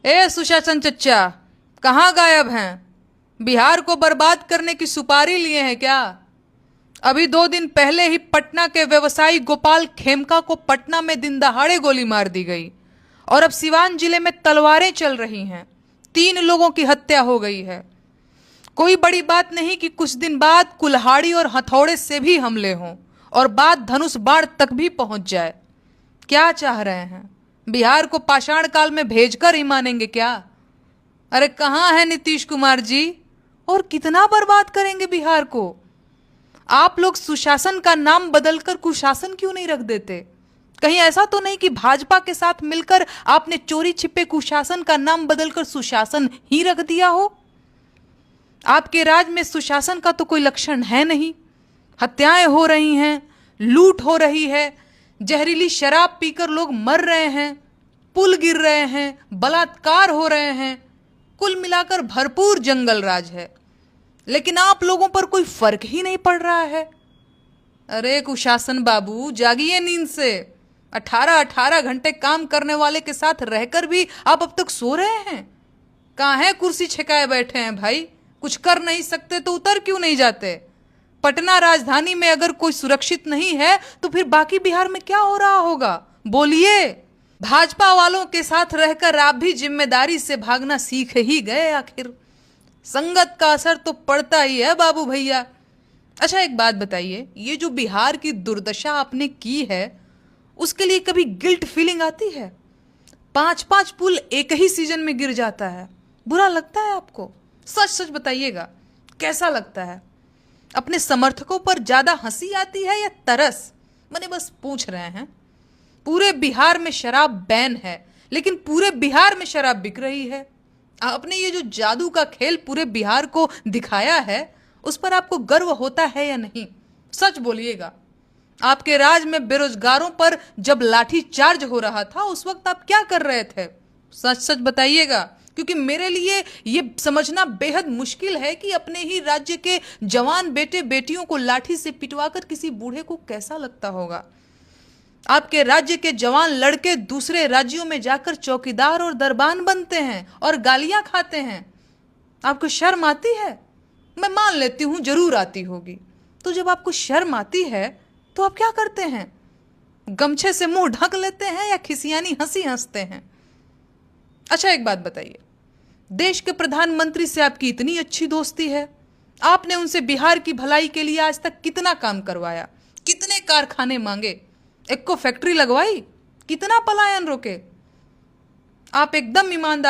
ए सुशासन चच्चा, कहाँ गायब हैं? बिहार को बर्बाद करने की सुपारी लिए हैं क्या? अभी 2 दिन पहले ही पटना के व्यवसायी गोपाल खेमका को पटना में दिन दहाड़े गोली मार दी गई और अब सिवान जिले में तलवारें चल रही हैं। 3 लोगों की हत्या हो गई है। कोई बड़ी बात नहीं कि कुछ दिन बाद कुल्हाड़ी और हथौड़े से भी हमले हों और बात धनुष बाण तक भी पहुंच जाए। क्या चाह रहे हैं? बिहार को पाषाण काल में भेजकर ही मानेंगे क्या? अरे कहाँ है नीतीश कुमार जी? और कितना बर्बाद करेंगे बिहार को? आप लोग सुशासन का नाम बदलकर कुशासन क्यों नहीं रख देते? कहीं ऐसा तो नहीं कि भाजपा के साथ मिलकर आपने चोरी छिपे कुशासन का नाम बदलकर सुशासन ही रख दिया हो? आपके राज में सुशासन का तो कोई लक्षण है नहीं। हत्याएं हो रही हैं, लूट हो रही है, जहरीली शराब पीकर लोग मर रहे हैं, पुल गिर रहे हैं, बलात्कार हो रहे हैं। कुल मिलाकर भरपूर जंगल राज है, लेकिन आप लोगों पर कोई फर्क ही नहीं पड़ रहा है। अरे कुशासन बाबू, जागिए नींद से। 18-18 घंटे काम करने वाले के साथ रहकर भी आप अब तक सो रहे हैं। कहाँ है कुर्सी छकाए बैठे हैं भाई? कुछ कर नहीं सकते तो उतर क्यों नहीं जाते? पटना राजधानी में अगर कोई सुरक्षित नहीं है तो फिर बाकी बिहार में क्या हो रहा होगा? बोलिए। भाजपा वालों के साथ रहकर आप भी जिम्मेदारी से भागना सीख ही गए आखिर। संगत का असर तो पड़ता ही है बाबू भैया। अच्छा एक बात बताइए, ये जो बिहार की दुर्दशा आपने की है उसके लिए कभी गिल्ट फीलिंग आती है? 5-5 पुल एक ही सीजन में गिर जाता है, बुरा लगता है आपको? सच सच बताइएगा, कैसा लगता है? अपने समर्थकों पर ज्यादा हंसी आती है या तरस? मैंने बस पूछ रहे हैं। पूरे बिहार में शराब बैन है, लेकिन पूरे बिहार में शराब बिक रही है। आपने ये जो जादू का खेल पूरे बिहार को दिखाया है, उस पर आपको गर्व होता है या नहीं? सच बोलिएगा। आपके राज में बेरोजगारों पर जब लाठी चार्ज हो रहा था उस वक्त आप क्या कर रहे थे? सच सच बताइएगा, क्योंकि मेरे लिए ये समझना बेहद मुश्किल है कि अपने ही राज्य के जवान बेटे बेटियों को लाठी से पिटवाकर किसी बूढ़े को कैसा लगता होगा। आपके राज्य के जवान लड़के दूसरे राज्यों में जाकर चौकीदार और दरबान बनते हैं और गालियां खाते हैं। आपको शर्म आती है? मैं मान लेती हूं जरूर आती होगी। तो जब आपको शर्म आती है तो आप क्या करते हैं? गमछे से मुंह ढक लेते हैं या खिसियानी हंसी हंसते हैं? अच्छा एक बात बताइए, देश के प्रधानमंत्री से आपकी इतनी अच्छी दोस्ती है, आपने उनसे बिहार की भलाई के लिए आज तक कितना काम करवाया? कितने कारखाने मांगे? एक को फैक्ट्री लगवाई? कितना पलायन रोके? आप एकदम ईमानदार